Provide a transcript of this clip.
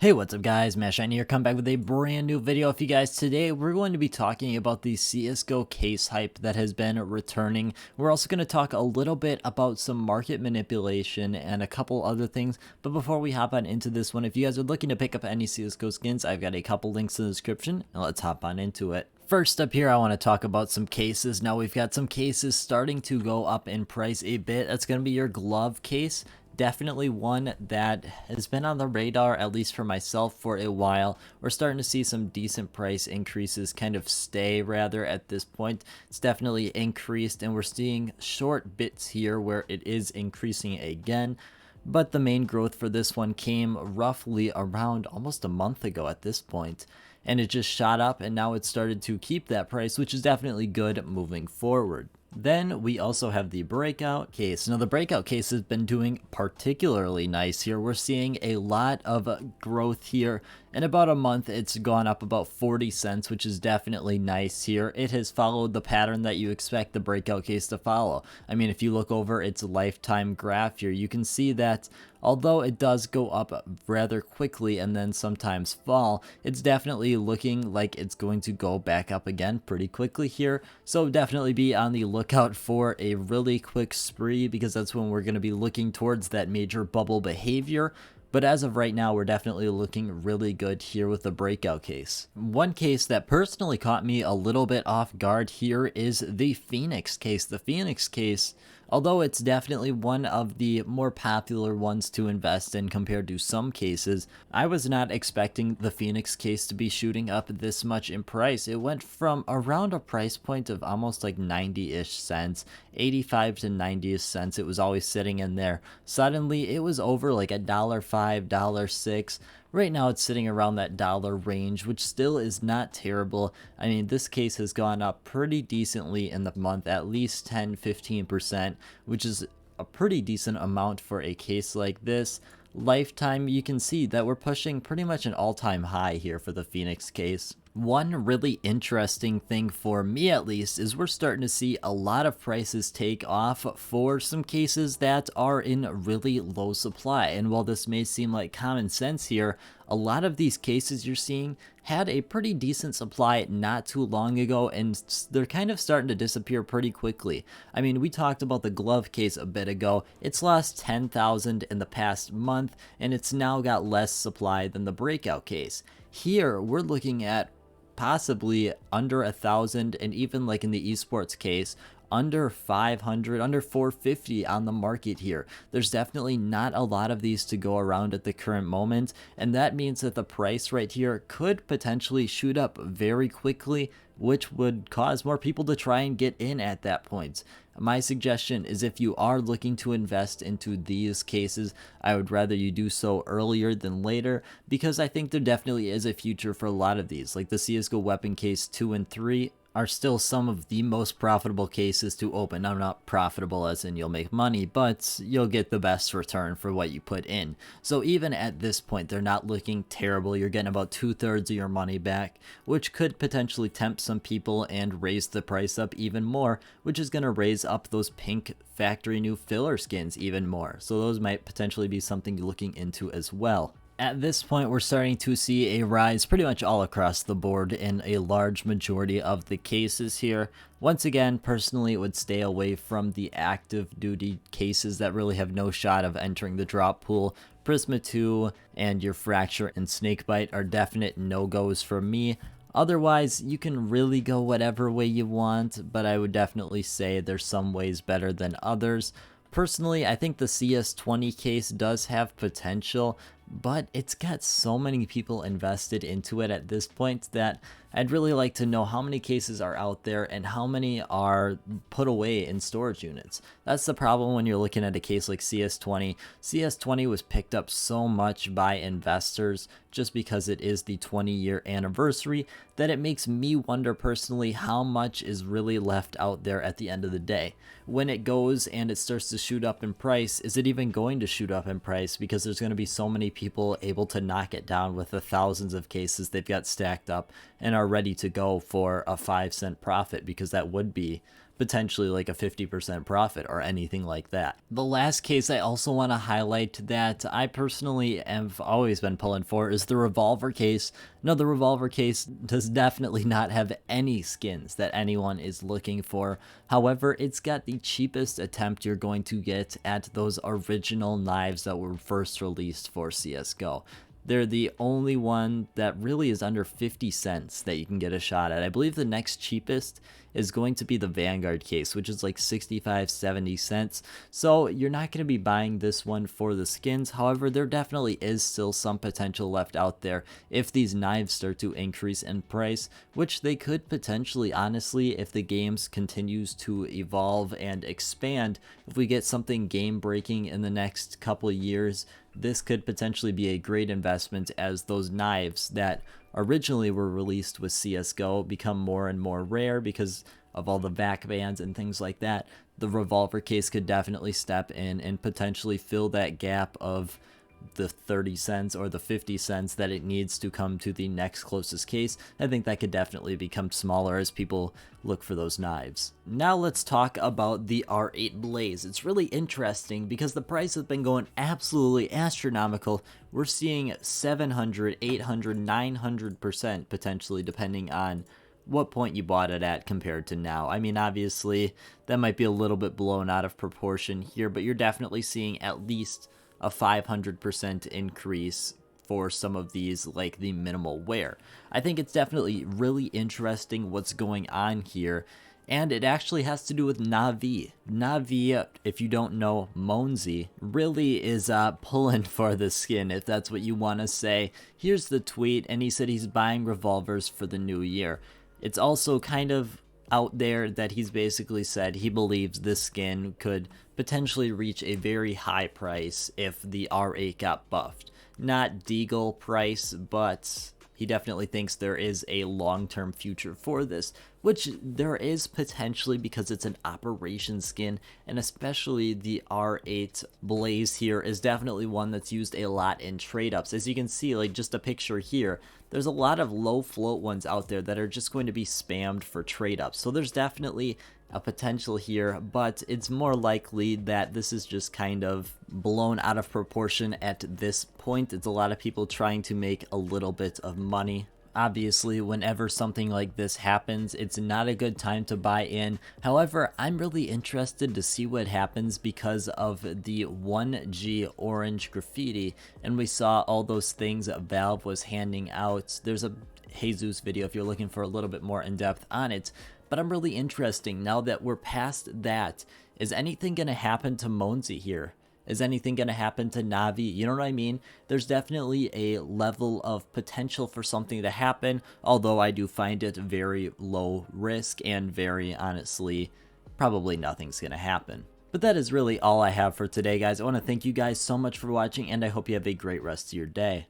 Hey, what's up guys, Matt Shiny here, come back with a brand new video for you guys. Today we're going to be talking about the CSGO case hype that has been returning. We're also going to talk a little bit about some market manipulation and a couple other things. But before we hop on into this one, if you guys are looking to pick up any CSGO skins, I've got a couple links in the description and let's hop on into it. First up here, I want to talk about some cases. Now we've got some cases starting to go up in price a bit. That's going to be your glove case. Definitely one that has been on the radar, at least for myself, for a while. We're starting to see some decent price increases kind of stay rather at this point. It's definitely increased and we're seeing short bits here where it is increasing again. But the main growth for this one came roughly around almost a month ago at this point, and it just shot up and now it's started to keep that price, which is definitely good moving forward. Then we also have the breakout case. Now the breakout case has been doing particularly nice here. We're seeing a lot of growth here. In about a month, it's gone up about 40 cents, which is definitely nice here. It has followed the pattern that you expect the breakout case to follow. I mean, if you look over its lifetime graph here, you can see that although it does go up rather quickly and then sometimes fall, it's definitely looking like it's going to go back up again pretty quickly here. So definitely be on the lookout for a really quick spree, because that's when we're going to be looking towards that major bubble behavior. But as of right now, we're definitely looking really good here with the breakout case. One case that personally caught me a little bit off guard here is the Phoenix case. The Phoenix case, although it's definitely one of the more popular ones to invest in compared to some cases, I was not expecting the Phoenix case to be shooting up this much in price. It went from around a price point of almost like 90-ish cents, 85 to 90 cents. It was always sitting in there. Suddenly it was over like $1.05, $1.06. Right now it's sitting around that dollar range, which still is not terrible. I mean, this case has gone up pretty decently in the month, at least 10-15%, which is a pretty decent amount for a case like this. Lifetime, you can see that we're pushing pretty much an all-time high here for the Phoenix case. One really interesting thing for me, at least, is we're starting to see a lot of prices take off for some cases that are in really low supply. And while this may seem like common sense here, a lot of these cases you're seeing had a pretty decent supply not too long ago, and they're kind of starting to disappear pretty quickly. I mean, we talked about the glove case a bit ago. It's lost 10,000 in the past month, and it's now got less supply than the breakout case. Here, we're looking at possibly under 1,000, and even like in the esports case, under 500, under 450 on the market here. There's definitely not a lot of these to go around at the current moment, and that means that the price right here could potentially shoot up very quickly, which would cause more people to try and get in at that point. My suggestion is, if you are looking to invest into these cases, I would rather you do so earlier than later, because I think there definitely is a future for a lot of these. Like the CSGO weapon case 2 and 3 are still some of the most profitable cases to open. Now, not profitable as in you'll make money, but you'll get the best return for what you put in. So even at this point, they're not looking terrible. You're getting about 2/3 of your money back, which could potentially tempt some people and raise the price up even more, which is going to raise up those pink factory new filler skins even more. So those might potentially be something you're looking into as well. At this point, we're starting to see a rise pretty much all across the board in a large majority of the cases here. Once again, personally, it would stay away from the active duty cases that really have no shot of entering the drop pool. Prisma 2 and your Fracture and Snakebite are definite no-goes for me. Otherwise, you can really go whatever way you want, but I would definitely say there's some ways better than others. Personally, I think the CS20 case does have potential, but it's got so many people invested into it at this point that I'd really like to know how many cases are out there and how many are put away in storage units. That's the problem when you're looking at a case like CS20. CS20 was picked up so much by investors just because it is the 20-year anniversary that it makes me wonder personally how much is really left out there at the end of the day. When it goes and it starts to shoot up in price, is it even going to shoot up in price? Because there's going to be so many people able to knock it down with the thousands of cases they've got stacked up and are ready to go for a 5-cent profit, because that would be potentially like a 50% profit or anything like that. The last case I also want to highlight that I personally have always been pulling for is the revolver case. No, the revolver case does definitely not have any skins that anyone is looking for. However, it's got the cheapest attempt you're going to get at those original knives that were first released for CSGO. They're the only one that really is under 50 cents that you can get a shot at. I believe the next cheapest is going to be the Vanguard case, which is like 65, 70 cents. So you're not going to be buying this one for the skins. However, there definitely is still some potential left out there if these knives start to increase in price, which they could potentially, honestly, if the games continues to evolve and expand. If we get something game breaking in the next couple of years, this could potentially be a great investment as those knives that originally were released with CSGO become more and more rare because of all the vac bans and things like that. The revolver case could definitely step in and potentially fill that gap of the 30 cents or the 50 cents that it needs to come to the next closest case. I think that could definitely become smaller as people look for those knives. Now let's talk about the R8 Blaze. It's really interesting because the price has been going absolutely astronomical. We're seeing 700, 800, 900% potentially, depending on what point you bought it at compared to now. I mean, obviously that might be a little bit blown out of proportion here, but you're definitely seeing at least a 500% increase for some of these, like the minimal wear. I think it's definitely really interesting what's going on here, and it actually has to do with NAVI. NAVI, if you don't know, Monzi, really is pulling for the skin, if that's what you want to say. Here's the tweet, and he said he's buying revolvers for the new year. It's also kind of out there that he's basically said he believes this skin could potentially reach a very high price if the R8 got buffed. Not Deagle price, but he definitely thinks there is a long-term future for this, which there is potentially because it's an operation skin, and especially the R8 Blaze here is definitely one that's used a lot in trade-ups. As you can see, like just a picture here, there's a lot of low float ones out there that are just going to be spammed for trade-ups. So there's definitely a potential here, but it's more likely that this is just kind of blown out of proportion at this point. It's a lot of people trying to make a little bit of money. Obviously, whenever something like this happens, it's not a good time to buy in. However, I'm really interested to see what happens because of the 1G orange graffiti, and we saw all those things Valve was handing out. There's a Jesus video if you're looking for a little bit more in depth on it. But I'm really interested now that we're past that. Is anything going to happen to Monzi here? Is anything going to happen to NAVI? You know what I mean? There's definitely a level of potential for something to happen, although I do find it very low risk and very honestly, probably nothing's going to happen. But that is really all I have for today, guys. I want to thank you guys so much for watching, and I hope you have a great rest of your day.